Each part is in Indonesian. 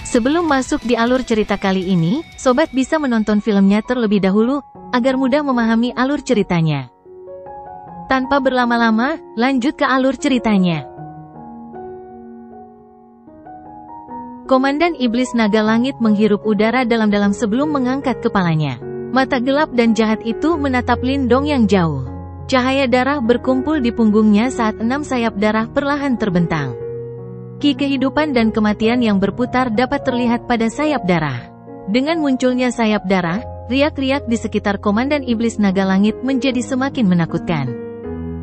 Sebelum masuk di alur cerita kali ini, sobat bisa menonton filmnya terlebih dahulu, agar mudah memahami alur ceritanya. Tanpa berlama-lama, lanjut ke alur ceritanya. Komandan Iblis Naga Langit menghirup udara dalam-dalam sebelum mengangkat kepalanya. Mata gelap dan jahat itu menatap Lindong yang jauh. Cahaya darah berkumpul di punggungnya saat 6 sayap darah perlahan terbentang. Ki kehidupan dan kematian yang berputar dapat terlihat pada sayap darah. Dengan munculnya sayap darah, riak-riak di sekitar Komandan Iblis Naga Langit menjadi semakin menakutkan.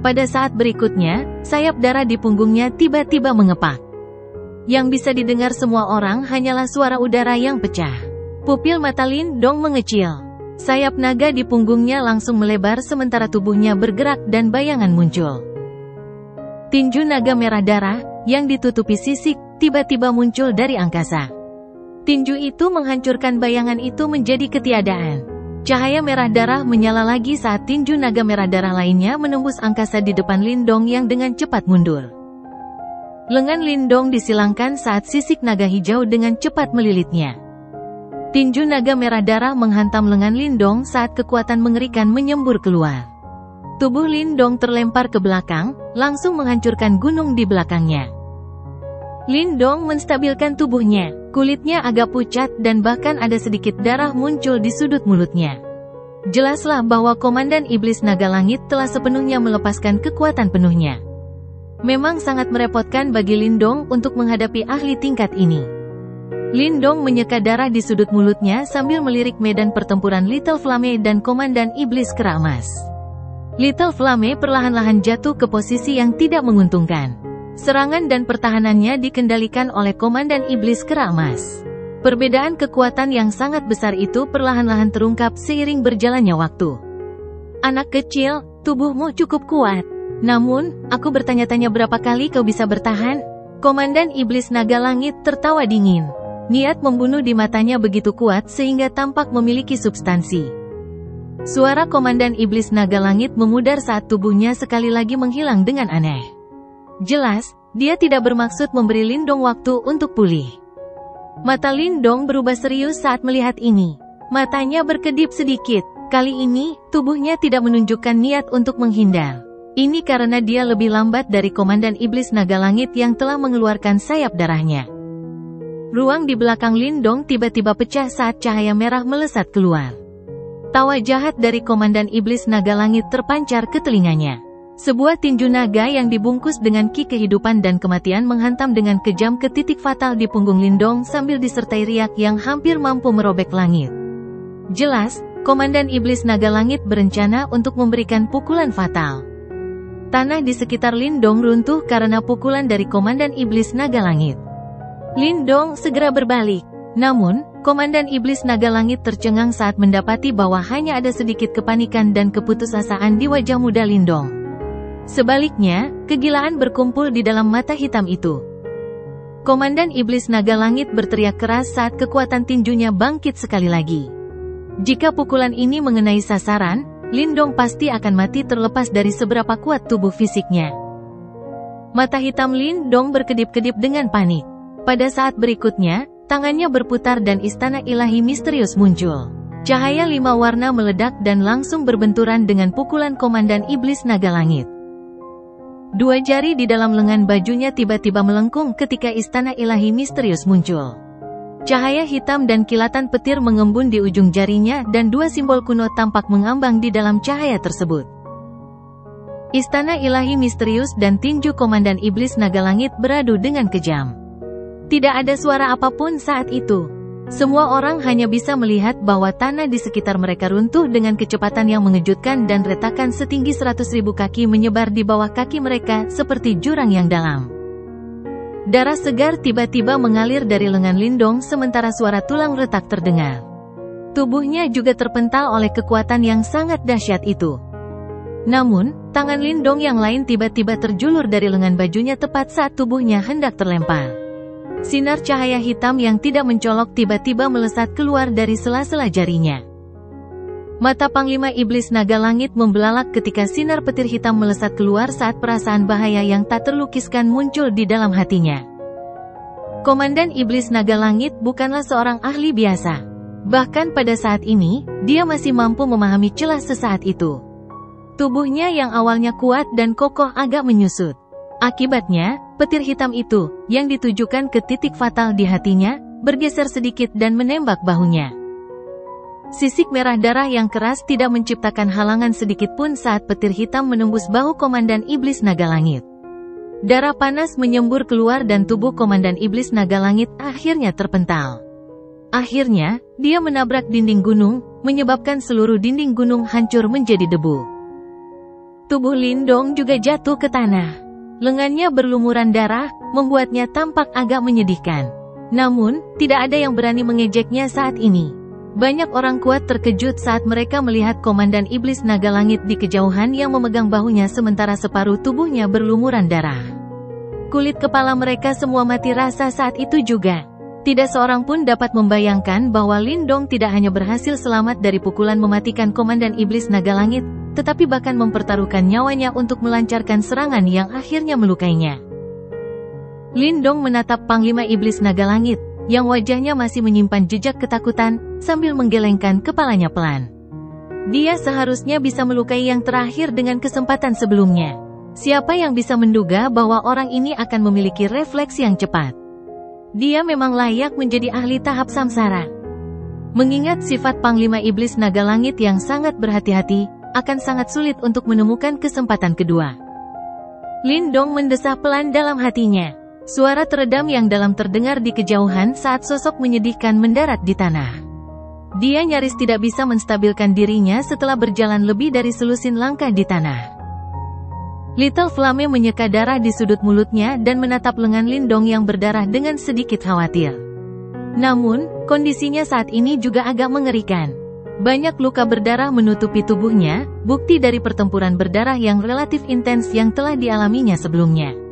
Pada saat berikutnya, sayap darah di punggungnya tiba-tiba mengepak. Yang bisa didengar semua orang hanyalah suara udara yang pecah. Pupil mata Lindong mengecil. Sayap naga di punggungnya langsung melebar sementara tubuhnya bergerak dan bayangan muncul. Tinju naga merah darah, yang ditutupi sisik, tiba-tiba muncul dari angkasa. Tinju itu menghancurkan bayangan itu menjadi ketiadaan. Cahaya merah darah menyala lagi saat tinju naga merah darah lainnya menembus angkasa di depan Lindong yang dengan cepat mundur. Lengan Lindong disilangkan saat sisik naga hijau dengan cepat melilitnya. Tinju naga merah darah menghantam lengan Lindong saat kekuatan mengerikan menyembur keluar. Tubuh Lindong terlempar ke belakang, langsung menghancurkan gunung di belakangnya. Lindong menstabilkan tubuhnya, kulitnya agak pucat dan bahkan ada sedikit darah muncul di sudut mulutnya. Jelaslah bahwa Komandan Iblis Naga Langit telah sepenuhnya melepaskan kekuatan penuhnya. Memang sangat merepotkan bagi Lindong untuk menghadapi ahli tingkat ini. Lindong menyeka darah di sudut mulutnya sambil melirik medan pertempuran Little Flame dan Komandan Iblis Kera Emas. Little Flame perlahan-lahan jatuh ke posisi yang tidak menguntungkan. Serangan dan pertahanannya dikendalikan oleh Komandan Iblis Kera Emas. Perbedaan kekuatan yang sangat besar itu perlahan-lahan terungkap seiring berjalannya waktu. Anak kecil, tubuhmu cukup kuat. Namun, aku bertanya-tanya berapa kali kau bisa bertahan? Komandan Iblis Naga Langit tertawa dingin. Niat membunuh di matanya begitu kuat sehingga tampak memiliki substansi. Suara Komandan Iblis Naga Langit memudar saat tubuhnya sekali lagi menghilang dengan aneh. Jelas, dia tidak bermaksud memberi Lindong waktu untuk pulih. Mata Lindong berubah serius saat melihat ini. Matanya berkedip sedikit. Kali ini, tubuhnya tidak menunjukkan niat untuk menghindar. Ini karena dia lebih lambat dari Komandan Iblis Naga Langit yang telah mengeluarkan sayap darahnya. Ruang di belakang Lindong tiba-tiba pecah saat cahaya merah melesat keluar. Tawa jahat dari Komandan Iblis Naga Langit terpancar ke telinganya. Sebuah tinju naga yang dibungkus dengan ki kehidupan dan kematian menghantam dengan kejam ke titik fatal di punggung Lindong sambil disertai riak yang hampir mampu merobek langit. Jelas, Komandan Iblis Naga Langit berencana untuk memberikan pukulan fatal. Tanah di sekitar Lindong runtuh karena pukulan dari Komandan Iblis Naga Langit. Lindong segera berbalik. Namun, Komandan Iblis Naga Langit tercengang saat mendapati bahwa hanya ada sedikit kepanikan dan keputusasaan di wajah muda Lindong. Sebaliknya, kegilaan berkumpul di dalam mata hitam itu. Komandan Iblis Naga Langit berteriak keras saat kekuatan tinjunya bangkit sekali lagi. Jika pukulan ini mengenai sasaran, Lindong pasti akan mati terlepas dari seberapa kuat tubuh fisiknya. Mata hitam Lindong berkedip-kedip dengan panik. Pada saat berikutnya, tangannya berputar dan istana ilahi misterius muncul. Cahaya 5 warna meledak dan langsung berbenturan dengan pukulan Komandan Iblis Naga Langit. 2 jari di dalam lengan bajunya tiba-tiba melengkung ketika istana ilahi misterius muncul. Cahaya hitam dan kilatan petir mengembun di ujung jarinya dan 2 simbol kuno tampak mengambang di dalam cahaya tersebut. Istana ilahi misterius dan tinju Komandan Iblis Naga Langit beradu dengan kejam. Tidak ada suara apapun saat itu. Semua orang hanya bisa melihat bahwa tanah di sekitar mereka runtuh dengan kecepatan yang mengejutkan dan retakan setinggi 100.000 kaki menyebar di bawah kaki mereka seperti jurang yang dalam. Darah segar tiba-tiba mengalir dari lengan Lindong sementara suara tulang retak terdengar. Tubuhnya juga terpental oleh kekuatan yang sangat dahsyat itu. Namun, tangan Lindong yang lain tiba-tiba terjulur dari lengan bajunya tepat saat tubuhnya hendak terlempar. Sinar cahaya hitam yang tidak mencolok tiba-tiba melesat keluar dari sela-sela jarinya. Mata Panglima Iblis Naga Langit membelalak ketika sinar petir hitam melesat keluar saat perasaan bahaya yang tak terlukiskan muncul di dalam hatinya. Komandan Iblis Naga Langit bukanlah seorang ahli biasa. Bahkan pada saat ini, dia masih mampu memahami celah sesaat itu. Tubuhnya yang awalnya kuat dan kokoh agak menyusut. Akibatnya, petir hitam itu, yang ditujukan ke titik fatal di hatinya, bergeser sedikit dan menembak bahunya. Sisik merah darah yang keras tidak menciptakan halangan sedikit pun saat petir hitam menembus bahu Komandan Iblis Naga Langit. Darah panas menyembur keluar dan tubuh Komandan Iblis Naga Langit akhirnya terpental. Akhirnya, dia menabrak dinding gunung, menyebabkan seluruh dinding gunung hancur menjadi debu. Tubuh Lindong juga jatuh ke tanah. Lengannya berlumuran darah, membuatnya tampak agak menyedihkan. Namun, tidak ada yang berani mengejeknya saat ini. Banyak orang kuat terkejut saat mereka melihat Komandan Iblis Naga Langit di kejauhan yang memegang bahunya sementara separuh tubuhnya berlumuran darah. Kulit kepala mereka semua mati rasa saat itu juga. Tidak seorang pun dapat membayangkan bahwa Lindong tidak hanya berhasil selamat dari pukulan mematikan Komandan Iblis Naga Langit, tetapi bahkan mempertaruhkan nyawanya untuk melancarkan serangan yang akhirnya melukainya. Lindong menatap Panglima Iblis Naga Langit, yang wajahnya masih menyimpan jejak ketakutan, sambil menggelengkan kepalanya pelan. Dia seharusnya bisa melukai yang terakhir dengan kesempatan sebelumnya. Siapa yang bisa menduga bahwa orang ini akan memiliki refleks yang cepat? Dia memang layak menjadi ahli tahap samsara. Mengingat sifat Panglima Iblis Naga Langit yang sangat berhati-hati, akan sangat sulit untuk menemukan kesempatan kedua. Lindong mendesah pelan dalam hatinya. Suara teredam yang dalam terdengar di kejauhan saat sosok menyedihkan mendarat di tanah. Dia nyaris tidak bisa menstabilkan dirinya setelah berjalan lebih dari selusin langkah di tanah. Little Flame menyeka darah di sudut mulutnya dan menatap lengan Lindong yang berdarah dengan sedikit khawatir. Namun, kondisinya saat ini juga agak mengerikan. Banyak luka berdarah menutupi tubuhnya, bukti dari pertempuran berdarah yang relatif intens yang telah dialaminya sebelumnya.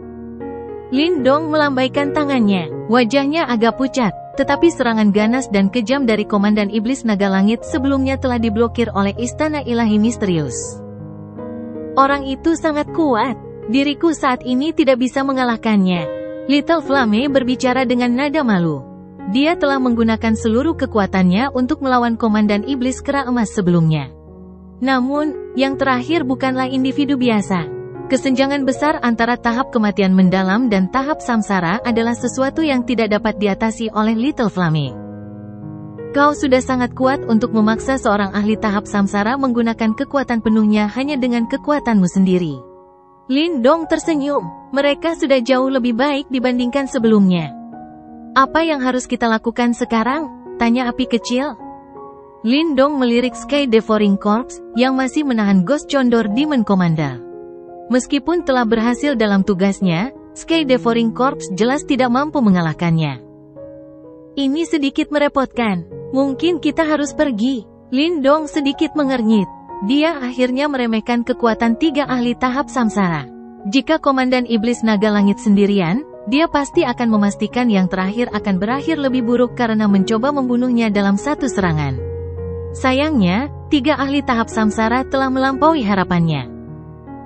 Lindong melambaikan tangannya, wajahnya agak pucat, tetapi serangan ganas dan kejam dari Komandan Iblis Naga Langit sebelumnya telah diblokir oleh Istana Ilahi Misterius. Orang itu sangat kuat, diriku saat ini tidak bisa mengalahkannya. Little Flame berbicara dengan nada malu. Dia telah menggunakan seluruh kekuatannya untuk melawan Komandan Iblis Kera Emas sebelumnya. Namun, yang terakhir bukanlah individu biasa. Kesenjangan besar antara tahap kematian mendalam dan tahap samsara adalah sesuatu yang tidak dapat diatasi oleh Little Flame. Kau sudah sangat kuat untuk memaksa seorang ahli tahap samsara menggunakan kekuatan penuhnya hanya dengan kekuatanmu sendiri. Lindong tersenyum. Mereka sudah jauh lebih baik dibandingkan sebelumnya. Apa yang harus kita lakukan sekarang? Tanya api kecil. Lindong melirik Sky Devouring Corps, yang masih menahan Ghost Condor Demon Commander. Meskipun telah berhasil dalam tugasnya, Sky Devouring Corps jelas tidak mampu mengalahkannya. Ini sedikit merepotkan. Mungkin kita harus pergi. Lindong sedikit mengernyit. Dia akhirnya meremehkan kekuatan 3 ahli tahap samsara. Jika Komandan Iblis Naga Langit sendirian, dia pasti akan memastikan yang terakhir akan berakhir lebih buruk karena mencoba membunuhnya dalam satu serangan. Sayangnya, 3 ahli tahap samsara telah melampaui harapannya.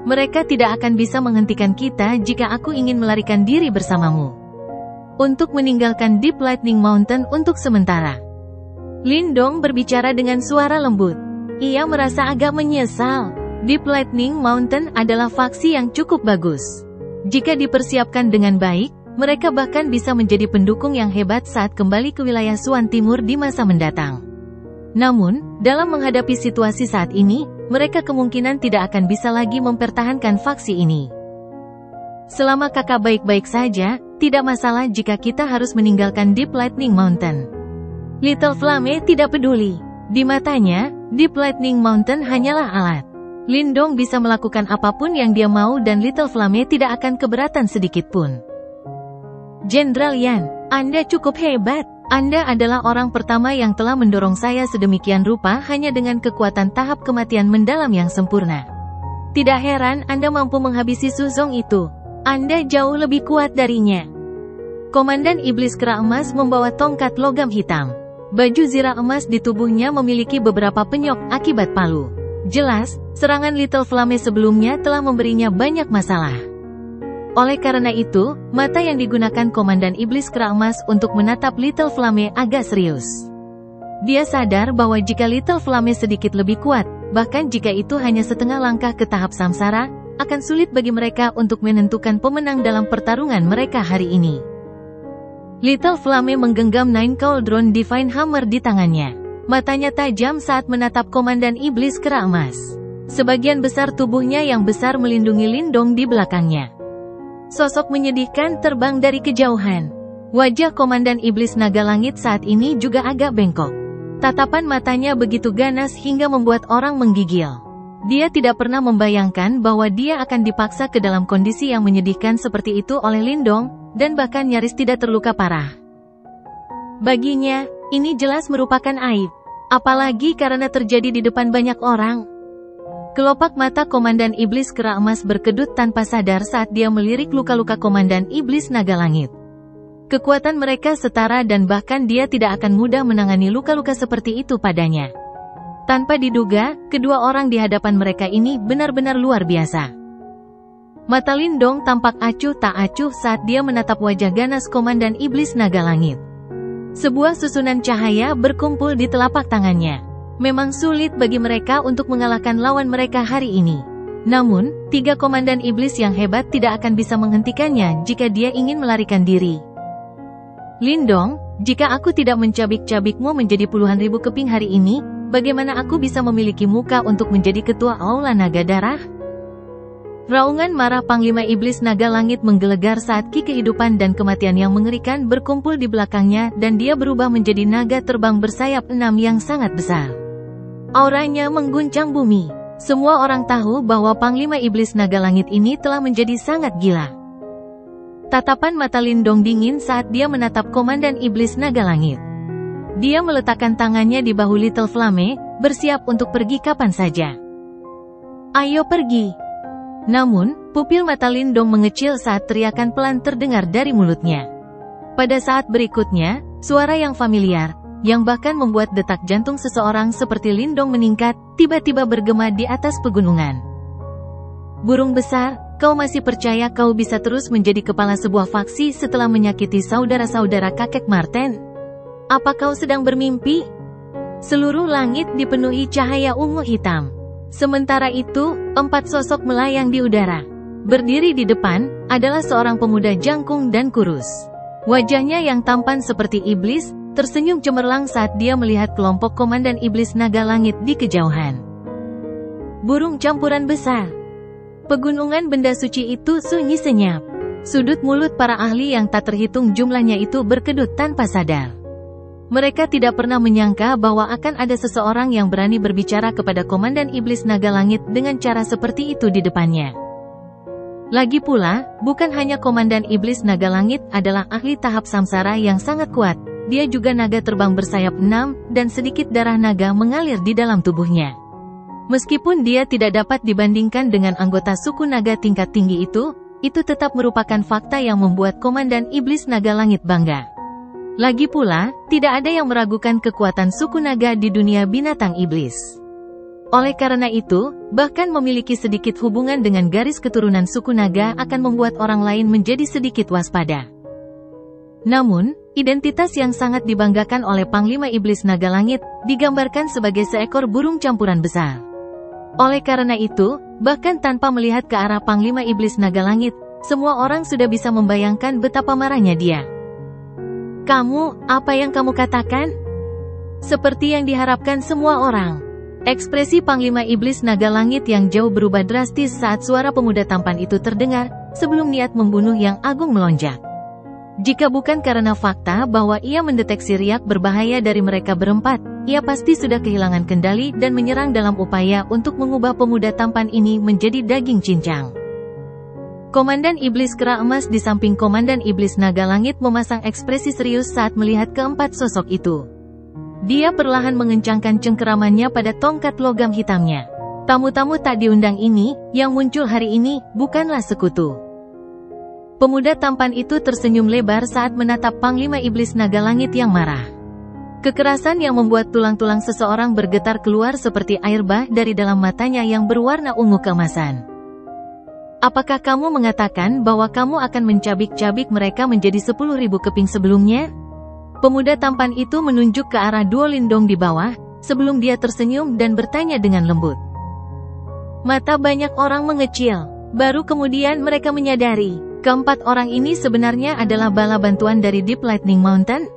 Mereka tidak akan bisa menghentikan kita jika aku ingin melarikan diri bersamamu. Untuk meninggalkan Deep Lightning Mountain untuk sementara. Lindong berbicara dengan suara lembut. Ia merasa agak menyesal. Deep Lightning Mountain adalah faksi yang cukup bagus. Jika dipersiapkan dengan baik, mereka bahkan bisa menjadi pendukung yang hebat saat kembali ke wilayah Suan Timur di masa mendatang. Namun, dalam menghadapi situasi saat ini, mereka kemungkinan tidak akan bisa lagi mempertahankan faksi ini. Selama kakak baik-baik saja, tidak masalah jika kita harus meninggalkan Deep Lightning Mountain. Little Flame tidak peduli. Di matanya, Deep Lightning Mountain hanyalah alat. Lindong bisa melakukan apapun yang dia mau dan Little Flame tidak akan keberatan sedikit pun. Jenderal Yan, Anda cukup hebat. Anda adalah orang pertama yang telah mendorong saya sedemikian rupa hanya dengan kekuatan tahap kematian mendalam yang sempurna. Tidak heran Anda mampu menghabisi Suzong itu. Anda jauh lebih kuat darinya. Komandan Iblis Kera Emas membawa tongkat logam hitam. Baju zirah emas di tubuhnya memiliki beberapa penyok akibat palu. Jelas, serangan Little Flame sebelumnya telah memberinya banyak masalah. Oleh karena itu, mata yang digunakan Komandan Iblis Kera Emas untuk menatap Little Flame agak serius. Dia sadar bahwa jika Little Flame sedikit lebih kuat, bahkan jika itu hanya setengah langkah ke tahap samsara, akan sulit bagi mereka untuk menentukan pemenang dalam pertarungan mereka hari ini. Little Flame menggenggam Nine Cauldron Divine Hammer di tangannya. Matanya tajam saat menatap Komandan Iblis Kera Emas. Sebagian besar tubuhnya yang besar melindungi Lindong di belakangnya. Sosok menyedihkan terbang dari kejauhan. Wajah Komandan Iblis Naga Langit saat ini juga agak bengkok. Tatapan matanya begitu ganas hingga membuat orang menggigil. Dia tidak pernah membayangkan bahwa dia akan dipaksa ke dalam kondisi yang menyedihkan seperti itu oleh Lindong, dan bahkan nyaris tidak terluka parah. Baginya, ini jelas merupakan aib. Apalagi karena terjadi di depan banyak orang. Kelopak mata Komandan Iblis Kera Emas berkedut tanpa sadar saat dia melirik luka-luka Komandan Iblis Naga Langit. Kekuatan mereka setara dan bahkan dia tidak akan mudah menangani luka-luka seperti itu padanya. Tanpa diduga, kedua orang di hadapan mereka ini benar-benar luar biasa. Mata Lindong tampak acuh tak acuh saat dia menatap wajah ganas Komandan Iblis Naga Langit. Sebuah susunan cahaya berkumpul di telapak tangannya. Memang sulit bagi mereka untuk mengalahkan lawan mereka hari ini. Namun, 3 Komandan Iblis yang hebat tidak akan bisa menghentikannya jika dia ingin melarikan diri. Lindong, jika aku tidak mencabik-cabikmu menjadi puluhan ribu keping hari ini, bagaimana aku bisa memiliki muka untuk menjadi ketua Aula Naga Darah? Raungan marah Panglima Iblis Naga Langit menggelegar saat ki kehidupan dan kematian yang mengerikan berkumpul di belakangnya dan dia berubah menjadi naga terbang bersayap 6 yang sangat besar. Auranya mengguncang bumi. Semua orang tahu bahwa Panglima Iblis Naga Langit ini telah menjadi sangat gila. Tatapan mata Lindong dingin saat dia menatap Komandan Iblis Naga Langit. Dia meletakkan tangannya di bahu Little Flame, bersiap untuk pergi kapan saja. Ayo pergi. Namun, pupil mata Lindong mengecil saat teriakan pelan terdengar dari mulutnya. Pada saat berikutnya, suara yang familiar, yang bahkan membuat detak jantung seseorang seperti Lindong meningkat, tiba-tiba bergema di atas pegunungan. Burung besar, kau masih percaya kau bisa terus menjadi kepala sebuah faksi setelah menyakiti saudara-saudara kakek Marten? Apa kau sedang bermimpi? Seluruh langit dipenuhi cahaya ungu hitam. Sementara itu, 4 sosok melayang di udara. Berdiri di depan, adalah seorang pemuda jangkung dan kurus. Wajahnya yang tampan seperti iblis, tersenyum cemerlang saat dia melihat kelompok Komandan Iblis Naga Langit di kejauhan. Burung campuran besar. Pegunungan benda suci itu sunyi senyap. Sudut mulut para ahli yang tak terhitung jumlahnya itu berkedut tanpa sadar. Mereka tidak pernah menyangka bahwa akan ada seseorang yang berani berbicara kepada Komandan Iblis Naga Langit dengan cara seperti itu di depannya. Lagi pula, bukan hanya Komandan Iblis Naga Langit adalah ahli tahap samsara yang sangat kuat, dia juga naga terbang bersayap 6, dan sedikit darah naga mengalir di dalam tubuhnya. Meskipun dia tidak dapat dibandingkan dengan anggota suku naga tingkat tinggi itu tetap merupakan fakta yang membuat Komandan Iblis Naga Langit bangga. Lagi pula, tidak ada yang meragukan kekuatan suku naga di dunia binatang iblis. Oleh karena itu, bahkan memiliki sedikit hubungan dengan garis keturunan suku naga akan membuat orang lain menjadi sedikit waspada. Namun, identitas yang sangat dibanggakan oleh Panglima Iblis Naga Langit, digambarkan sebagai seekor burung campuran besar. Oleh karena itu, bahkan tanpa melihat ke arah Panglima Iblis Naga Langit, semua orang sudah bisa membayangkan betapa marahnya dia. Kamu, apa yang kamu katakan? Seperti yang diharapkan semua orang. Ekspresi Panglima Iblis Naga Langit yang jauh berubah drastis saat suara pemuda tampan itu terdengar, sebelum niat membunuh yang agung melonjak. Jika bukan karena fakta bahwa ia mendeteksi riak berbahaya dari mereka berempat, ia pasti sudah kehilangan kendali dan menyerang dalam upaya untuk mengubah pemuda tampan ini menjadi daging cincang. Komandan Iblis Kera Emas di samping Komandan Iblis Naga Langit memasang ekspresi serius saat melihat keempat sosok itu. Dia perlahan mengencangkan cengkeramannya pada tongkat logam hitamnya. Tamu-tamu tak diundang ini, yang muncul hari ini, bukanlah sekutu. Pemuda tampan itu tersenyum lebar saat menatap Panglima Iblis Naga Langit yang marah. Kekerasan yang membuat tulang-tulang seseorang bergetar keluar seperti air bah dari dalam matanya yang berwarna ungu keemasan. Apakah kamu mengatakan bahwa kamu akan mencabik-cabik mereka menjadi 10.000 keping sebelumnya? Pemuda tampan itu menunjuk ke arah dua lindung di bawah, sebelum dia tersenyum dan bertanya dengan lembut. Mata banyak orang mengecil. Baru kemudian mereka menyadari, keempat orang ini sebenarnya adalah bala bantuan dari Deep Lightning Mountain.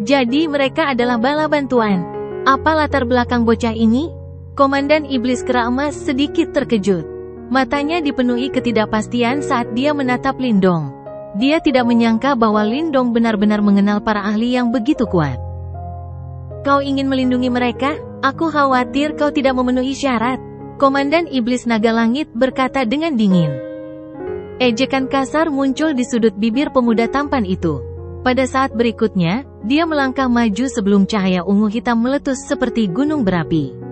Jadi mereka adalah bala bantuan. Apa latar belakang bocah ini? Komandan Iblis Kera Emas sedikit terkejut. Matanya dipenuhi ketidakpastian saat dia menatap Lindong. Dia tidak menyangka bahwa Lindong benar-benar mengenal para ahli yang begitu kuat. Kau ingin melindungi mereka? Aku khawatir kau tidak memenuhi syarat. Komandan Iblis Naga Langit berkata dengan dingin. Ejekan kasar muncul di sudut bibir pemuda tampan itu. Pada saat berikutnya, dia melangkah maju sebelum cahaya ungu hitam meletus seperti gunung berapi.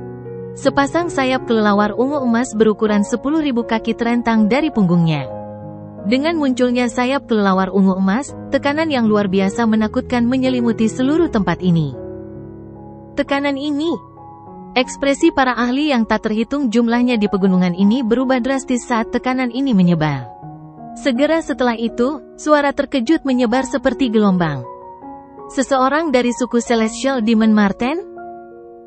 Sepasang sayap kelelawar ungu emas berukuran 10.000 kaki terentang dari punggungnya. Dengan munculnya sayap kelelawar ungu emas, tekanan yang luar biasa menakutkan menyelimuti seluruh tempat ini. Tekanan ini. Ekspresi para ahli yang tak terhitung jumlahnya di pegunungan ini berubah drastis saat tekanan ini menyebar. Segera setelah itu, suara terkejut menyebar seperti gelombang. Seseorang dari suku Celestial Demon Marten?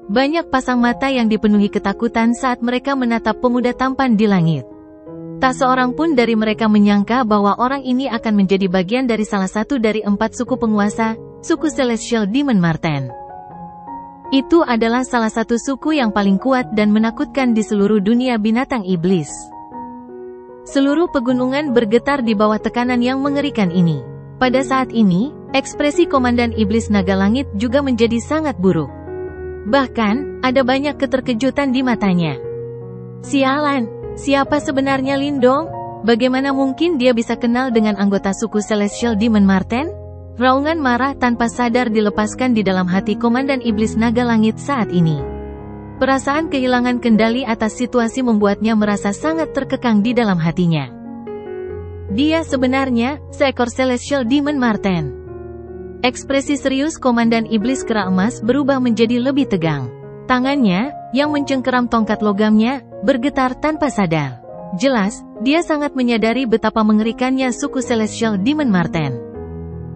Banyak pasang mata yang dipenuhi ketakutan saat mereka menatap pemuda tampan di langit. Tak seorang pun dari mereka menyangka bahwa orang ini akan menjadi bagian dari salah satu dari 4 suku penguasa, suku Celestial Demon Marten. Itu adalah salah satu suku yang paling kuat dan menakutkan di seluruh dunia binatang iblis. Seluruh pegunungan bergetar di bawah tekanan yang mengerikan ini. Pada saat ini, ekspresi Komandan Iblis Naga Langit juga menjadi sangat buruk. Bahkan, ada banyak keterkejutan di matanya. Sialan, siapa sebenarnya Lindong? Bagaimana mungkin dia bisa kenal dengan anggota suku Celestial Demon Marten? Raungan marah tanpa sadar dilepaskan di dalam hati Komandan Iblis Naga Langit saat ini. Perasaan kehilangan kendali atas situasi membuatnya merasa sangat terkekang di dalam hatinya. Dia sebenarnya seekor Celestial Demon Marten. Ekspresi serius Komandan Iblis Kera Emas berubah menjadi lebih tegang. Tangannya, yang mencengkeram tongkat logamnya, bergetar tanpa sadar. Jelas, dia sangat menyadari betapa mengerikannya suku Celestial Demon Marten.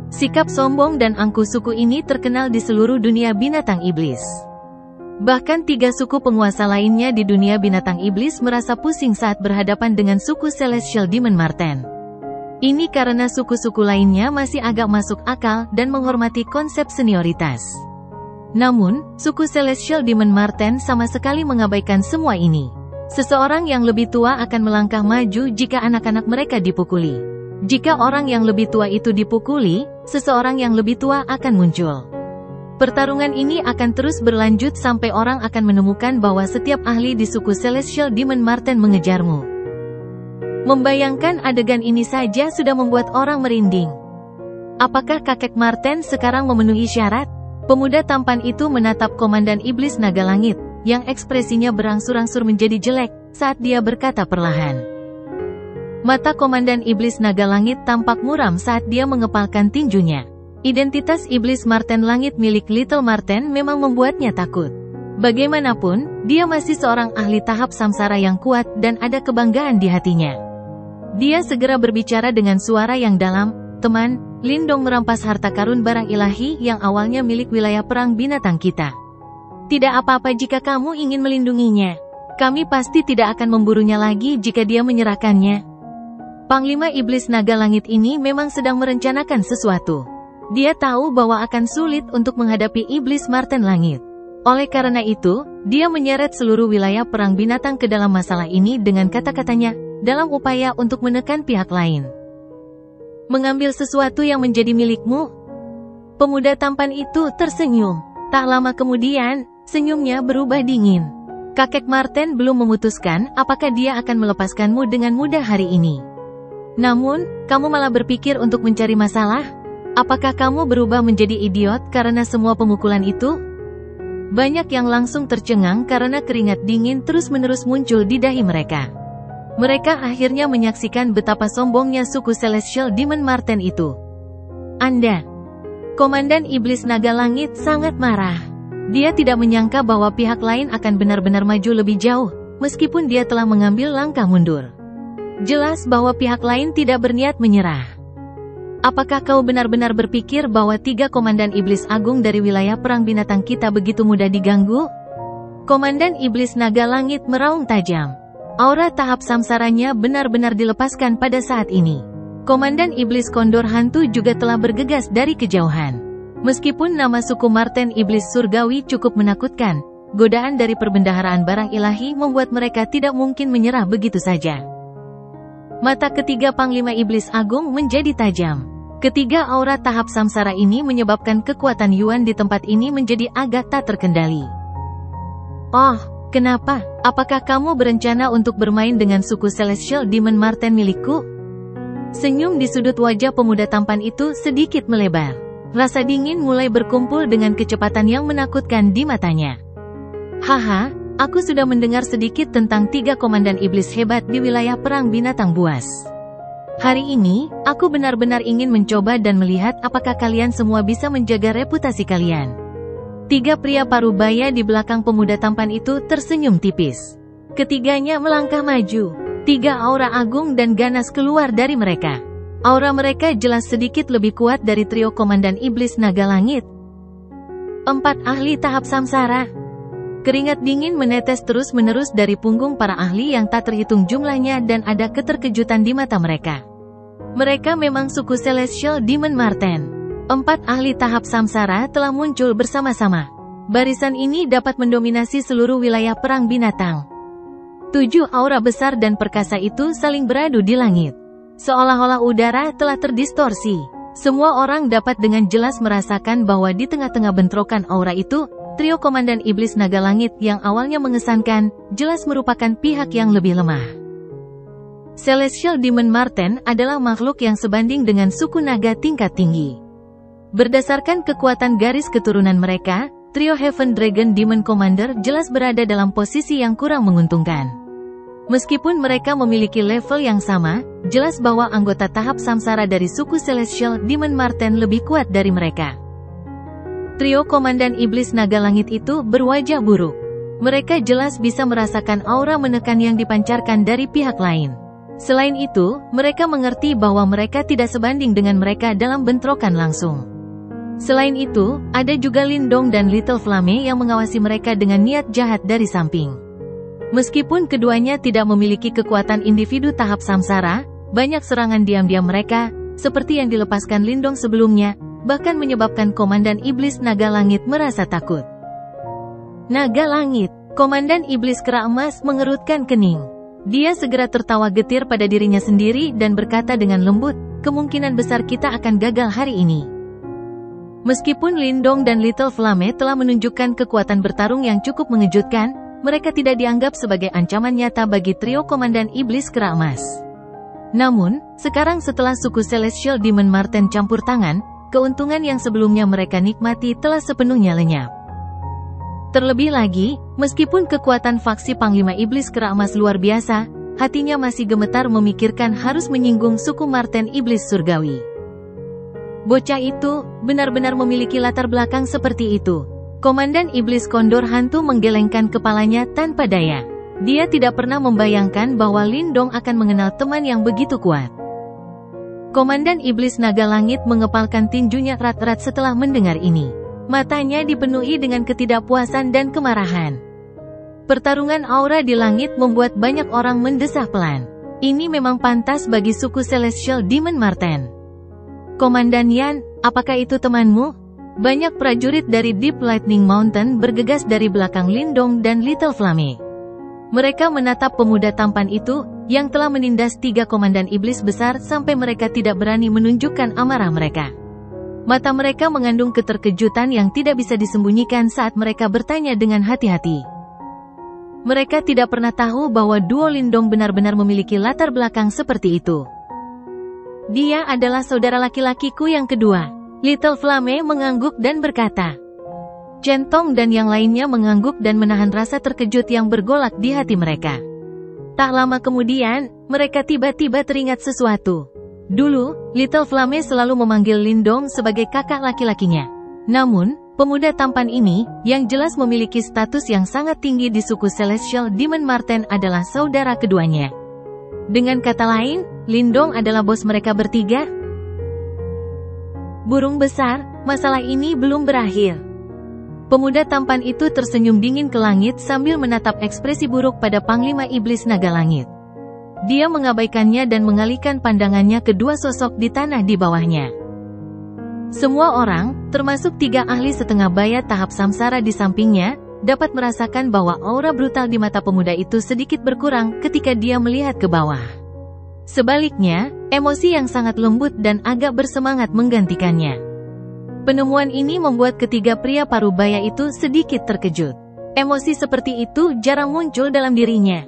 Sikap sombong dan angkuh suku ini terkenal di seluruh dunia binatang iblis. Bahkan 3 suku penguasa lainnya di dunia binatang iblis merasa pusing saat berhadapan dengan suku Celestial Demon Marten. Ini karena suku-suku lainnya masih agak masuk akal dan menghormati konsep senioritas. Namun, suku Celestial Demon Marten sama sekali mengabaikan semua ini. Seseorang yang lebih tua akan melangkah maju jika anak-anak mereka dipukuli. Jika orang yang lebih tua itu dipukuli, seseorang yang lebih tua akan muncul. Pertarungan ini akan terus berlanjut sampai orang akan menemukan bahwa setiap ahli di suku Celestial Demon Marten mengejarmu. Membayangkan adegan ini saja sudah membuat orang merinding. Apakah kakek Marten sekarang memenuhi syarat? Pemuda tampan itu menatap Komandan Iblis Naga Langit, yang ekspresinya berangsur-angsur menjadi jelek, saat dia berkata perlahan. Mata Komandan Iblis Naga Langit tampak muram saat dia mengepalkan tinjunya. Identitas Iblis Marten Langit milik Little Marten memang membuatnya takut. Bagaimanapun, dia masih seorang ahli tahap samsara yang kuat dan ada kebanggaan di hatinya. Dia segera berbicara dengan suara yang dalam, "Teman, Lindong merampas harta karun barang ilahi yang awalnya milik wilayah perang binatang kita. Tidak apa-apa jika kamu ingin melindunginya. Kami pasti tidak akan memburunya lagi jika dia menyerahkannya." Panglima Iblis Naga Langit ini memang sedang merencanakan sesuatu. Dia tahu bahwa akan sulit untuk menghadapi Iblis Marten Langit. Oleh karena itu, dia menyeret seluruh wilayah perang binatang ke dalam masalah ini dengan kata-katanya, dalam upaya untuk menekan pihak lain. Mengambil sesuatu yang menjadi milikmu? Pemuda tampan itu tersenyum. Tak lama kemudian, senyumnya berubah dingin. Kakek Marten belum memutuskan apakah dia akan melepaskanmu dengan mudah hari ini. Namun, kamu malah berpikir untuk mencari masalah? Apakah kamu berubah menjadi idiot karena semua pemukulan itu? Banyak yang langsung tercengang karena keringat dingin terus-menerus muncul di dahi mereka. Mereka akhirnya menyaksikan betapa sombongnya suku Celestial Demon Marten itu. Anda, Komandan Iblis Naga Langit sangat marah. Dia tidak menyangka bahwa pihak lain akan benar-benar maju lebih jauh, meskipun dia telah mengambil langkah mundur. Jelas bahwa pihak lain tidak berniat menyerah. Apakah kau benar-benar berpikir bahwa 3 komandan iblis agung dari wilayah perang binatang kita begitu mudah diganggu? Komandan iblis naga langit meraung tajam. Aura tahap samsaranya benar-benar dilepaskan pada saat ini. Komandan iblis kondor hantu juga telah bergegas dari kejauhan. Meskipun nama suku Marten iblis surgawi cukup menakutkan, godaan dari perbendaharaan barang ilahi membuat mereka tidak mungkin menyerah begitu saja. Mata ketiga Panglima Iblis Agung menjadi tajam. Ketiga aura tahap samsara ini menyebabkan kekuatan Yuan di tempat ini menjadi agak tak terkendali. Oh, kenapa? Apakah kamu berencana untuk bermain dengan suku Celestial Demon Marten milikku? Senyum di sudut wajah pemuda tampan itu sedikit melebar. Rasa dingin mulai berkumpul dengan kecepatan yang menakutkan di matanya. Haha, aku sudah mendengar sedikit tentang 3 komandan iblis hebat di wilayah perang binatang buas. Hari ini, aku benar-benar ingin mencoba dan melihat apakah kalian semua bisa menjaga reputasi kalian. 3 pria parubaya di belakang pemuda tampan itu tersenyum tipis. Ketiganya melangkah maju. 3 aura agung dan ganas keluar dari mereka. Aura mereka jelas sedikit lebih kuat dari trio komandan iblis naga langit. 4 ahli tahap samsara. Keringat dingin menetes terus-menerus dari punggung para ahli yang tak terhitung jumlahnya dan ada keterkejutan di mata mereka. Mereka memang suku Celestial Demon Marten. 4 ahli tahap samsara telah muncul bersama-sama. Barisan ini dapat mendominasi seluruh wilayah perang binatang. 7 aura besar dan perkasa itu saling beradu di langit. Seolah-olah udara telah terdistorsi. Semua orang dapat dengan jelas merasakan bahwa di tengah-tengah bentrokan aura itu, trio komandan iblis naga langit yang awalnya mengesankan, jelas merupakan pihak yang lebih lemah. Celestial Demon Marten adalah makhluk yang sebanding dengan suku naga tingkat tinggi. Berdasarkan kekuatan garis keturunan mereka, trio Heaven Dragon Demon Commander jelas berada dalam posisi yang kurang menguntungkan. Meskipun mereka memiliki level yang sama, jelas bahwa anggota tahap samsara dari suku Celestial Demon Marten lebih kuat dari mereka. Trio komandan iblis naga langit itu berwajah buruk. Mereka jelas bisa merasakan aura menekan yang dipancarkan dari pihak lain. Selain itu, mereka mengerti bahwa mereka tidak sebanding dengan mereka dalam bentrokan langsung. Selain itu, ada juga Lindong dan Little Flame yang mengawasi mereka dengan niat jahat dari samping. Meskipun keduanya tidak memiliki kekuatan individu tahap samsara, banyak serangan diam-diam mereka, seperti yang dilepaskan Lindong sebelumnya, bahkan menyebabkan komandan iblis naga langit merasa takut. Naga langit, komandan iblis kera emas mengerutkan kening. Dia segera tertawa getir pada dirinya sendiri dan berkata dengan lembut, kemungkinan besar kita akan gagal hari ini. Meskipun Lindong dan Little Flame telah menunjukkan kekuatan bertarung yang cukup mengejutkan, mereka tidak dianggap sebagai ancaman nyata bagi trio komandan iblis kera emas. Namun, sekarang setelah suku Celestial Demon Marten campur tangan, keuntungan yang sebelumnya mereka nikmati telah sepenuhnya lenyap. Terlebih lagi, meskipun kekuatan faksi Panglima Iblis Kera Emas luar biasa, hatinya masih gemetar memikirkan harus menyinggung suku Marten Iblis Surgawi. Bocah itu benar-benar memiliki latar belakang seperti itu. Komandan Iblis Kondor Hantu menggelengkan kepalanya tanpa daya. Dia tidak pernah membayangkan bahwa Lindong akan mengenal teman yang begitu kuat. Komandan Iblis Naga Langit mengepalkan tinjunya erat-erat setelah mendengar ini. Matanya dipenuhi dengan ketidakpuasan dan kemarahan. Pertarungan aura di langit membuat banyak orang mendesah pelan. Ini memang pantas bagi suku Celestial Demon Marten. Komandan Yan, apakah itu temanmu? Banyak prajurit dari Deep Lightning Mountain bergegas dari belakang Lindong dan Little Flame. Mereka menatap pemuda tampan itu, yang telah menindas 3 komandan iblis besar sampai mereka tidak berani menunjukkan amarah mereka. Mata mereka mengandung keterkejutan yang tidak bisa disembunyikan saat mereka bertanya dengan hati-hati. Mereka tidak pernah tahu bahwa duo Lindong benar-benar memiliki latar belakang seperti itu. Dia adalah saudara laki-lakiku yang kedua. Little Flame mengangguk dan berkata. Centong dan yang lainnya mengangguk dan menahan rasa terkejut yang bergolak di hati mereka. Tak lama kemudian, mereka tiba-tiba teringat sesuatu. Dulu, Little Flame selalu memanggil Lindong sebagai kakak laki-lakinya. Namun, pemuda tampan ini, yang jelas memiliki status yang sangat tinggi di suku Celestial Demon Marten adalah saudara keduanya. Dengan kata lain, Lindong adalah bos mereka bertiga? Burung besar, masalah ini belum berakhir. Pemuda tampan itu tersenyum dingin ke langit sambil menatap ekspresi buruk pada Panglima Iblis Naga Langit. Dia mengabaikannya dan mengalihkan pandangannya ke dua sosok di tanah di bawahnya. Semua orang, termasuk 3 ahli setengah baya tahap samsara di sampingnya, dapat merasakan bahwa aura brutal di mata pemuda itu sedikit berkurang ketika dia melihat ke bawah. Sebaliknya, emosi yang sangat lembut dan agak bersemangat menggantikannya. Penemuan ini membuat ketiga pria parubaya itu sedikit terkejut. Emosi seperti itu jarang muncul dalam dirinya.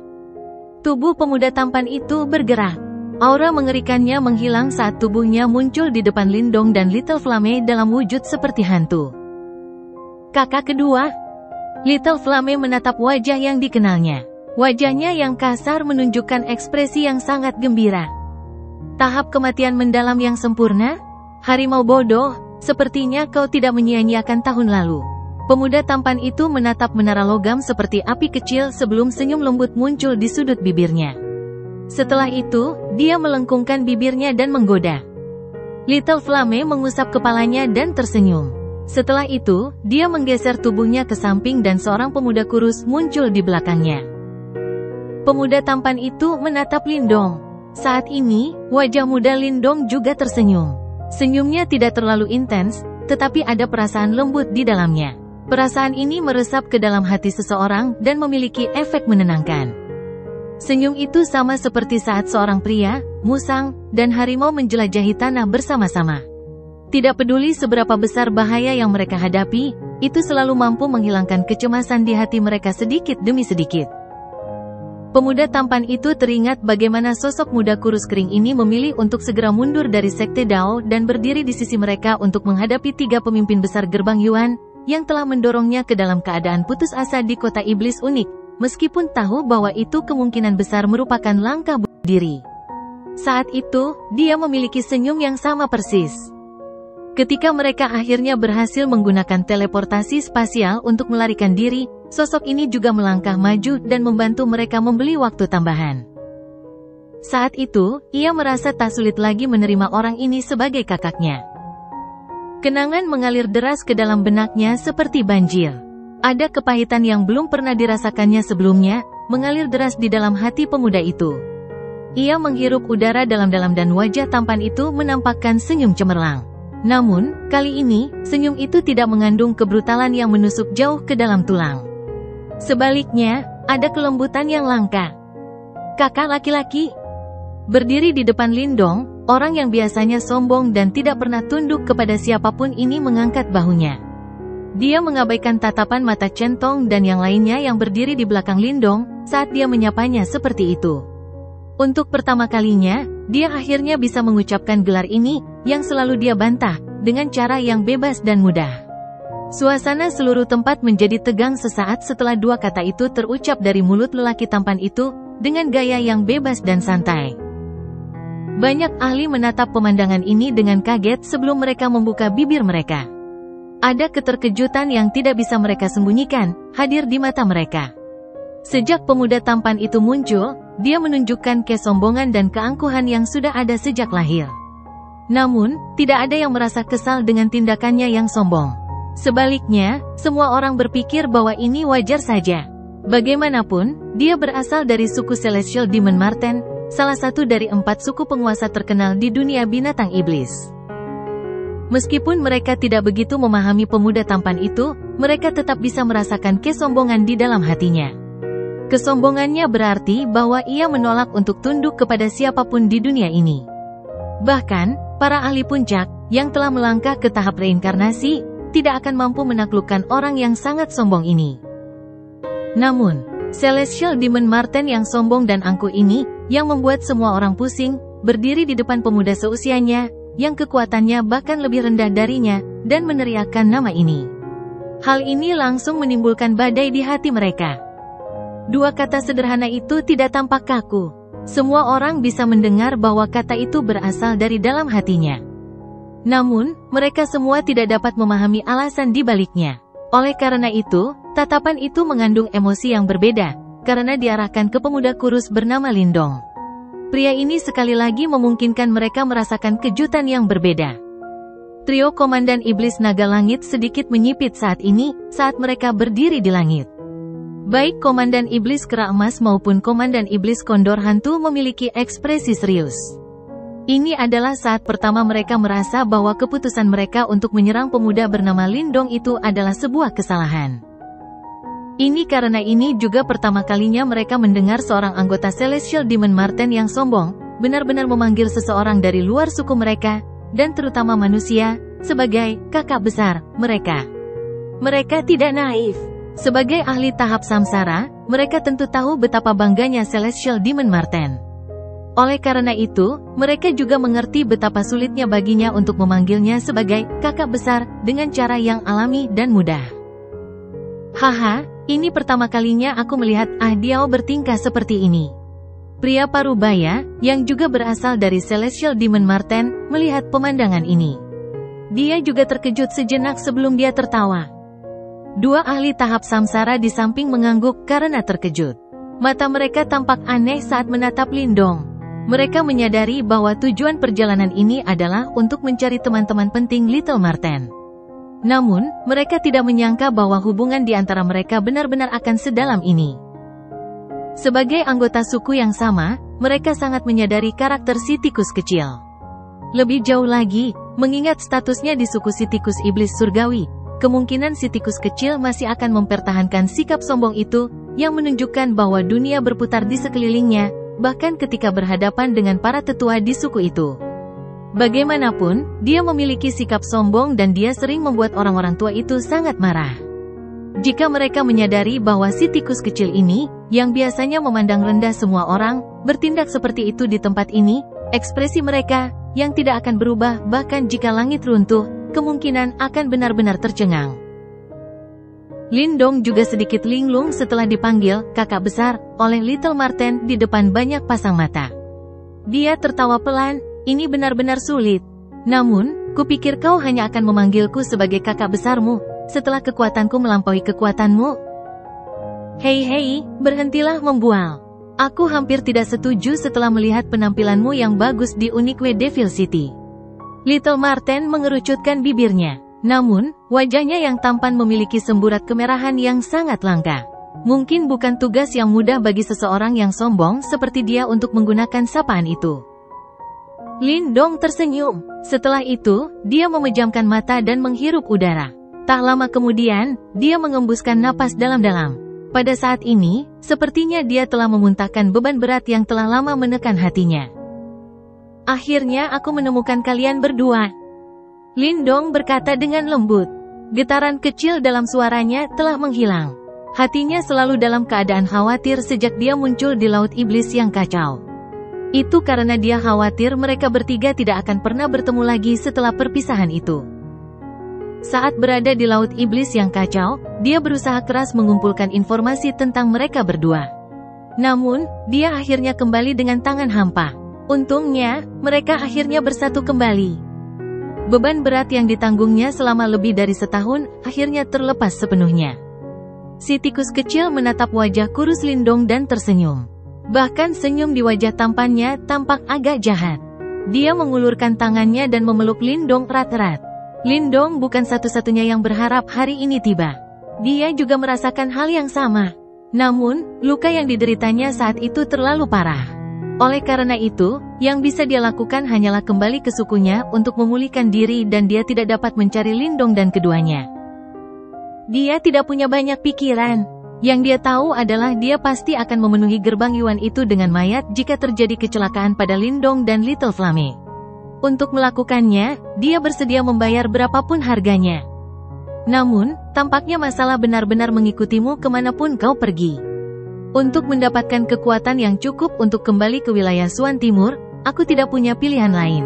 Tubuh pemuda tampan itu bergerak. Aura mengerikannya menghilang saat tubuhnya muncul di depan Lindong dan Little Flame dalam wujud seperti hantu. Kakak kedua. Little Flame menatap wajah yang dikenalnya. Wajahnya yang kasar menunjukkan ekspresi yang sangat gembira. Tahap kematian mendalam yang sempurna? Harimau bodoh, sepertinya kau tidak menyia-nyiakan tahun lalu. Pemuda tampan itu menatap menara logam seperti api kecil sebelum senyum lembut muncul di sudut bibirnya. Setelah itu, dia melengkungkan bibirnya dan menggoda. Little Flame mengusap kepalanya dan tersenyum. Setelah itu, dia menggeser tubuhnya ke samping dan seorang pemuda kurus muncul di belakangnya. Pemuda tampan itu menatap Lindong. Saat ini, wajah muda Lindong juga tersenyum. Senyumnya tidak terlalu intens, tetapi ada perasaan lembut di dalamnya. Perasaan ini meresap ke dalam hati seseorang dan memiliki efek menenangkan. Senyum itu sama seperti saat seorang pria, musang, dan harimau menjelajahi tanah bersama-sama. Tidak peduli seberapa besar bahaya yang mereka hadapi, itu selalu mampu menghilangkan kecemasan di hati mereka sedikit demi sedikit. Pemuda tampan itu teringat bagaimana sosok muda kurus kering ini memilih untuk segera mundur dari Sekte Dao dan berdiri di sisi mereka untuk menghadapi 3 pemimpin besar gerbang Yuan, yang telah mendorongnya ke dalam keadaan putus asa di kota iblis unik, meskipun tahu bahwa itu kemungkinan besar merupakan langkah bunuh diri. Saat itu, dia memiliki senyum yang sama persis. Ketika mereka akhirnya berhasil menggunakan teleportasi spasial untuk melarikan diri, sosok ini juga melangkah maju dan membantu mereka membeli waktu tambahan. Saat itu, ia merasa tak sulit lagi menerima orang ini sebagai kakaknya. Kenangan mengalir deras ke dalam benaknya seperti banjir. Ada kepahitan yang belum pernah dirasakannya sebelumnya, mengalir deras di dalam hati pemuda itu. Ia menghirup udara dalam-dalam dan wajah tampan itu menampakkan senyum cemerlang. Namun, kali ini, senyum itu tidak mengandung kebrutalan yang menusuk jauh ke dalam tulang. Sebaliknya, ada kelembutan yang langka. Kakak laki-laki. Berdiri di depan Lindong, orang yang biasanya sombong dan tidak pernah tunduk kepada siapapun ini mengangkat bahunya. Dia mengabaikan tatapan mata Centong dan yang lainnya yang berdiri di belakang Lindong, saat dia menyapanya seperti itu. Untuk pertama kalinya, dia akhirnya bisa mengucapkan gelar ini, yang selalu dia bantah, dengan cara yang bebas dan mudah. Suasana seluruh tempat menjadi tegang sesaat setelah 2 kata itu terucap dari mulut lelaki tampan itu, dengan gaya yang bebas dan santai. Banyak ahli menatap pemandangan ini dengan kaget sebelum mereka membuka bibir mereka. Ada keterkejutan yang tidak bisa mereka sembunyikan, hadir di mata mereka. Sejak pemuda tampan itu muncul, dia menunjukkan kesombongan dan keangkuhan yang sudah ada sejak lahir. Namun, tidak ada yang merasa kesal dengan tindakannya yang sombong. Sebaliknya, semua orang berpikir bahwa ini wajar saja. Bagaimanapun, dia berasal dari suku Celestial Demon Marten, salah satu dari 4 suku penguasa terkenal di dunia binatang iblis. Meskipun mereka tidak begitu memahami pemuda tampan itu, mereka tetap bisa merasakan kesombongan di dalam hatinya. Kesombongannya berarti bahwa ia menolak untuk tunduk kepada siapapun di dunia ini. Bahkan, para ahli puncak, yang telah melangkah ke tahap reinkarnasi, tidak akan mampu menaklukkan orang yang sangat sombong ini. Namun, Celestial Demon Marten yang sombong dan angkuh ini, yang membuat semua orang pusing, berdiri di depan pemuda seusianya, yang kekuatannya bahkan lebih rendah darinya, dan meneriakkan nama ini. Hal ini langsung menimbulkan badai di hati mereka. 2 kata sederhana itu tidak tampak kaku. Semua orang bisa mendengar bahwa kata itu berasal dari dalam hatinya. Namun, mereka semua tidak dapat memahami alasan di baliknya. Oleh karena itu, tatapan itu mengandung emosi yang berbeda, karena diarahkan ke pemuda kurus bernama Lindong. Pria ini sekali lagi memungkinkan mereka merasakan kejutan yang berbeda. Trio Komandan Iblis Naga Langit sedikit menyipit saat ini, saat mereka berdiri di langit. Baik Komandan Iblis Kera Emas maupun Komandan Iblis Kondor Hantu memiliki ekspresi serius. Ini adalah saat pertama mereka merasa bahwa keputusan mereka untuk menyerang pemuda bernama Lindong itu adalah sebuah kesalahan. Ini karena ini juga pertama kalinya mereka mendengar seorang anggota Celestial Demon Marten yang sombong, benar-benar memanggil seseorang dari luar suku mereka, dan terutama manusia, sebagai kakak besar mereka. Mereka tidak naif. Sebagai ahli tahap samsara, mereka tentu tahu betapa bangganya Celestial Demon Marten. Oleh karena itu, mereka juga mengerti betapa sulitnya baginya untuk memanggilnya sebagai kakak besar dengan cara yang alami dan mudah. Haha, ini pertama kalinya aku melihat Diao bertingkah seperti ini. Pria Parubaya, yang juga berasal dari Celestial Demon Marten, melihat pemandangan ini. Dia juga terkejut sejenak sebelum dia tertawa. Dua ahli tahap samsara di samping mengangguk karena terkejut. Mata mereka tampak aneh saat menatap Lindong. Mereka menyadari bahwa tujuan perjalanan ini adalah untuk mencari teman-teman penting Little Marten. Namun, mereka tidak menyangka bahwa hubungan di antara mereka benar-benar akan sedalam ini. Sebagai anggota suku yang sama, mereka sangat menyadari karakter si tikus kecil. Lebih jauh lagi, mengingat statusnya di suku si tikus iblis surgawi, kemungkinan si tikus kecil masih akan mempertahankan sikap sombong itu, yang menunjukkan bahwa dunia berputar di sekelilingnya, bahkan ketika berhadapan dengan para tetua di suku itu. Bagaimanapun, dia memiliki sikap sombong dan dia sering membuat orang-orang tua itu sangat marah. Jika mereka menyadari bahwa si tikus kecil ini, yang biasanya memandang rendah semua orang, bertindak seperti itu di tempat ini, ekspresi mereka, yang tidak akan berubah bahkan jika langit runtuh, kemungkinan akan benar-benar tercengang. Lindong juga sedikit linglung setelah dipanggil kakak besar oleh Little Marten di depan banyak pasang mata. Dia tertawa pelan. Ini benar-benar sulit. Namun, kupikir kau hanya akan memanggilku sebagai kakak besarmu, setelah kekuatanku melampaui kekuatanmu. Hei, berhentilah membual. Aku hampir tidak setuju setelah melihat penampilanmu yang bagus di Unique Devil City. Little Marten mengerucutkan bibirnya. Namun, wajahnya yang tampan memiliki semburat kemerahan yang sangat langka. Mungkin bukan tugas yang mudah bagi seseorang yang sombong seperti dia untuk menggunakan sapaan itu. Lindong tersenyum. Setelah itu, dia memejamkan mata dan menghirup udara. Tak lama kemudian, dia mengembuskan napas dalam-dalam. Pada saat ini, sepertinya dia telah memuntahkan beban berat yang telah lama menekan hatinya. Akhirnya aku menemukan kalian berdua. Lindong berkata dengan lembut. Getaran kecil dalam suaranya telah menghilang. Hatinya selalu dalam keadaan khawatir sejak dia muncul di Laut Iblis yang kacau. Itu karena dia khawatir mereka bertiga tidak akan pernah bertemu lagi setelah perpisahan itu. Saat berada di Laut Iblis yang kacau, dia berusaha keras mengumpulkan informasi tentang mereka berdua. Namun, dia akhirnya kembali dengan tangan hampa. Untungnya, mereka akhirnya bersatu kembali. Beban berat yang ditanggungnya selama lebih dari setahun, akhirnya terlepas sepenuhnya. Si tikus kecil menatap wajah kurus Lindong dan tersenyum. Bahkan senyum di wajah tampannya tampak agak jahat. Dia mengulurkan tangannya dan memeluk Lindong erat-erat. Lindong bukan satu-satunya yang berharap hari ini tiba. Dia juga merasakan hal yang sama. Namun, luka yang dideritanya saat itu terlalu parah. Oleh karena itu, yang bisa dia lakukan hanyalah kembali ke sukunya untuk memulihkan diri dan dia tidak dapat mencari Lindong dan keduanya. Dia tidak punya banyak pikiran. Yang dia tahu adalah dia pasti akan memenuhi gerbang Yuan itu dengan mayat jika terjadi kecelakaan pada Lindong dan Little Flame. Untuk melakukannya, dia bersedia membayar berapapun harganya. Namun, tampaknya masalah benar-benar mengikutimu kemanapun kau pergi. Untuk mendapatkan kekuatan yang cukup untuk kembali ke wilayah Suan Timur, aku tidak punya pilihan lain.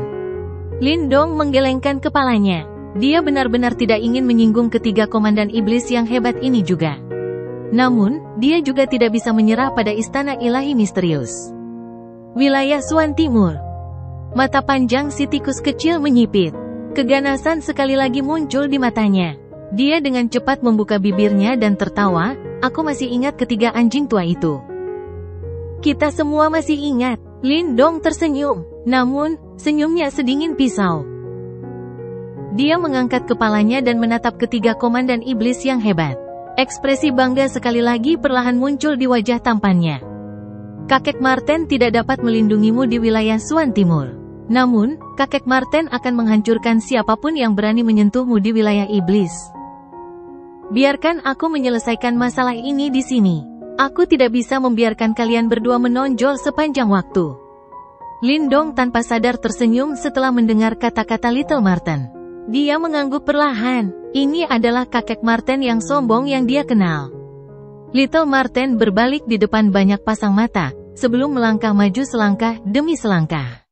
Lindong menggelengkan kepalanya. Dia benar-benar tidak ingin menyinggung ketiga komandan iblis yang hebat ini juga. Namun, dia juga tidak bisa menyerah pada istana ilahi misterius. Wilayah Suan Timur. Mata panjang si tikus kecil menyipit. Keganasan sekali lagi muncul di matanya. Dia dengan cepat membuka bibirnya dan tertawa. Aku masih ingat ketiga anjing tua itu. Kita semua masih ingat. Lindong tersenyum, namun, senyumnya sedingin pisau. Dia mengangkat kepalanya dan menatap ketiga komandan iblis yang hebat. Ekspresi bangga sekali lagi perlahan muncul di wajah tampannya. Kakek Marten tidak dapat melindungimu di wilayah Suan Timur. Namun, kakek Marten akan menghancurkan siapapun yang berani menyentuhmu di wilayah iblis. Biarkan aku menyelesaikan masalah ini di sini. Aku tidak bisa membiarkan kalian berdua menonjol sepanjang waktu. Lindong tanpa sadar tersenyum setelah mendengar kata-kata Little Marten. Dia mengangguk perlahan. Ini adalah kakek Marten yang sombong yang dia kenal. Little Marten berbalik di depan banyak pasang mata, sebelum melangkah maju selangkah demi selangkah.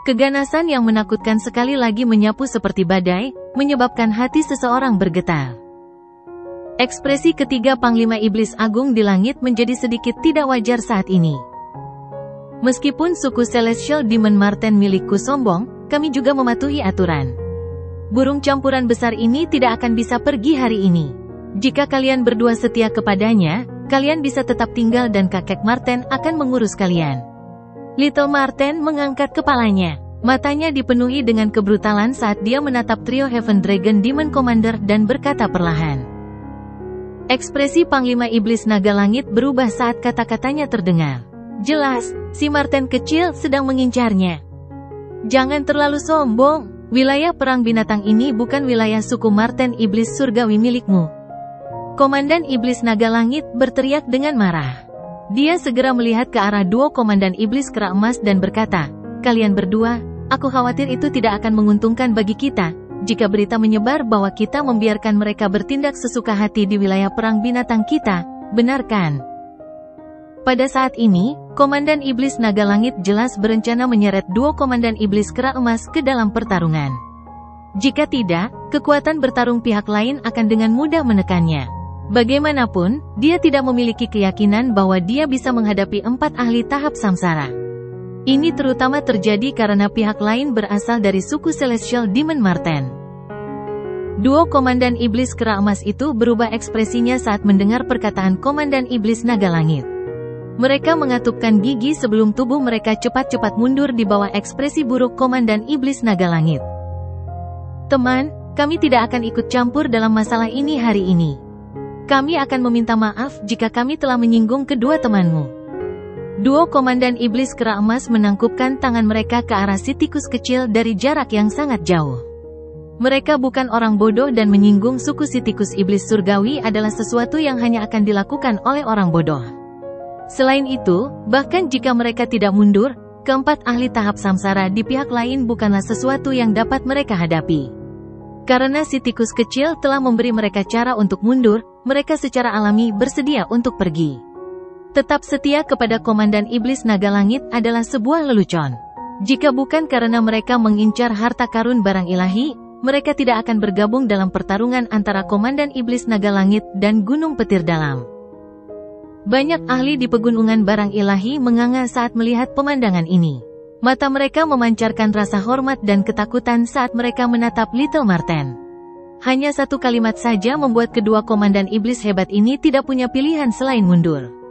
Keganasan yang menakutkan sekali lagi menyapu seperti badai, menyebabkan hati seseorang bergetar. Ekspresi ketiga Panglima Iblis Agung di langit menjadi sedikit tidak wajar saat ini. Meskipun suku Celestial Demon Marten milikku sombong, kami juga mematuhi aturan. Burung campuran besar ini tidak akan bisa pergi hari ini. Jika kalian berdua setia kepadanya, kalian bisa tetap tinggal dan kakek Marten akan mengurus kalian. Little Marten mengangkat kepalanya. Matanya dipenuhi dengan kebrutalan saat dia menatap trio Heaven Dragon Demon Commander dan berkata perlahan. Ekspresi Panglima Iblis Naga Langit berubah saat kata-katanya terdengar. Jelas, si Marten kecil sedang mengincarnya. Jangan terlalu sombong, wilayah perang binatang ini bukan wilayah suku Marten Iblis Surgawi milikmu. Komandan Iblis Naga Langit berteriak dengan marah. Dia segera melihat ke arah dua komandan Iblis Kera Emas dan berkata, kalian berdua, aku khawatir itu tidak akan menguntungkan bagi kita. Jika berita menyebar bahwa kita membiarkan mereka bertindak sesuka hati di wilayah perang binatang kita, benar kan? Pada saat ini, Komandan Iblis Naga Langit jelas berencana menyeret dua Komandan Iblis Kera Emas ke dalam pertarungan. Jika tidak, kekuatan bertarung pihak lain akan dengan mudah menekannya. Bagaimanapun, dia tidak memiliki keyakinan bahwa dia bisa menghadapi 4 ahli tahap samsara. Ini terutama terjadi karena pihak lain berasal dari suku Celestial Demon Marten. Dua komandan iblis kera emas itu berubah ekspresinya saat mendengar perkataan komandan iblis naga langit. Mereka mengatupkan gigi sebelum tubuh mereka cepat-cepat mundur di bawah ekspresi buruk komandan iblis naga langit. Teman, kami tidak akan ikut campur dalam masalah ini hari ini. Kami akan meminta maaf jika kami telah menyinggung kedua temanmu. Dua komandan iblis kera emas menangkupkan tangan mereka ke arah si tikus kecil dari jarak yang sangat jauh. Mereka bukan orang bodoh dan menyinggung suku si tikus iblis surgawi adalah sesuatu yang hanya akan dilakukan oleh orang bodoh. Selain itu, bahkan jika mereka tidak mundur, keempat ahli tahap samsara di pihak lain bukanlah sesuatu yang dapat mereka hadapi. Karena si tikus kecil telah memberi mereka cara untuk mundur, mereka secara alami bersedia untuk pergi. Tetap setia kepada komandan iblis naga langit adalah sebuah lelucon. Jika bukan karena mereka mengincar harta karun barang ilahi, mereka tidak akan bergabung dalam pertarungan antara komandan iblis naga langit dan gunung petir dalam. Banyak ahli di pegunungan barang ilahi menganga saat melihat pemandangan ini. Mata mereka memancarkan rasa hormat dan ketakutan saat mereka menatap Little Marten. Hanya satu kalimat saja membuat kedua komandan iblis hebat ini tidak punya pilihan selain mundur.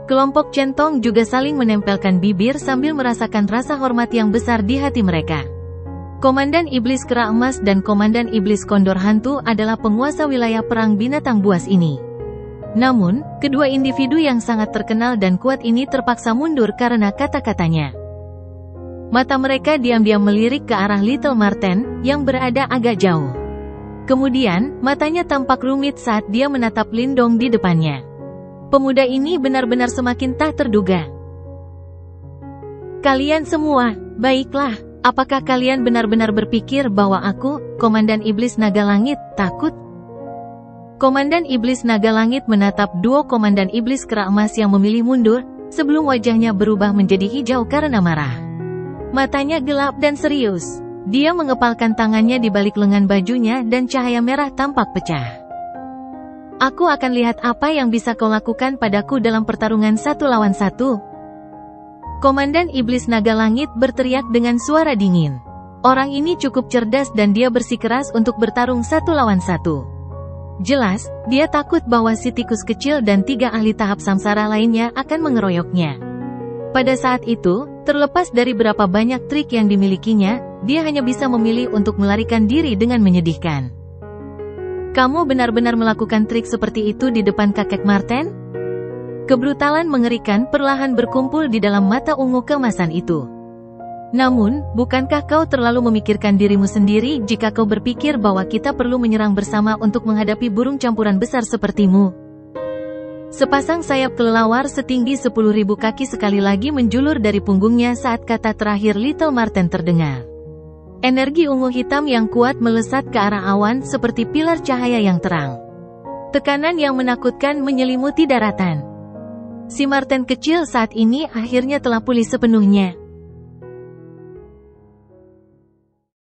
Kelompok centong juga saling menempelkan bibir sambil merasakan rasa hormat yang besar di hati mereka. Komandan Iblis Kera Emas dan Komandan Iblis Kondor Hantu adalah penguasa wilayah perang binatang buas ini. Namun, kedua individu yang sangat terkenal dan kuat ini terpaksa mundur karena kata-katanya. Mata mereka diam-diam melirik ke arah Little Marten, yang berada agak jauh. Kemudian, matanya tampak rumit saat dia menatap Lindong di depannya. Pemuda ini benar-benar semakin tak terduga. Kalian semua, baiklah, apakah kalian benar-benar berpikir bahwa aku, Komandan Iblis Naga Langit, takut? Komandan Iblis Naga Langit menatap dua Komandan Iblis Kera Emas yang memilih mundur, sebelum wajahnya berubah menjadi hijau karena marah. Matanya gelap dan serius. Dia mengepalkan tangannya di balik lengan bajunya dan cahaya merah tampak pecah. Aku akan lihat apa yang bisa kau lakukan padaku dalam pertarungan 1 lawan 1. Komandan Iblis Naga Langit berteriak dengan suara dingin. Orang ini cukup cerdas dan dia bersikeras untuk bertarung 1 lawan 1. Jelas, dia takut bahwa si tikus kecil dan 3 ahli tahap samsara lainnya akan mengeroyoknya. Pada saat itu, terlepas dari berapa banyak trik yang dimilikinya, dia hanya bisa memilih untuk melarikan diri dengan menyedihkan. Kamu benar-benar melakukan trik seperti itu di depan kakek Marten? Kebrutalan mengerikan perlahan berkumpul di dalam mata ungu kemasan itu. Namun, bukankah kau terlalu memikirkan dirimu sendiri jika kau berpikir bahwa kita perlu menyerang bersama untuk menghadapi burung campuran besar sepertimu? Sepasang sayap kelelawar setinggi 10.000 kaki sekali lagi menjulur dari punggungnya saat kata terakhir Little Marten terdengar. Energi ungu hitam yang kuat melesat ke arah awan seperti pilar cahaya yang terang. Tekanan yang menakutkan menyelimuti daratan. Si Marten kecil saat ini akhirnya telah pulih sepenuhnya.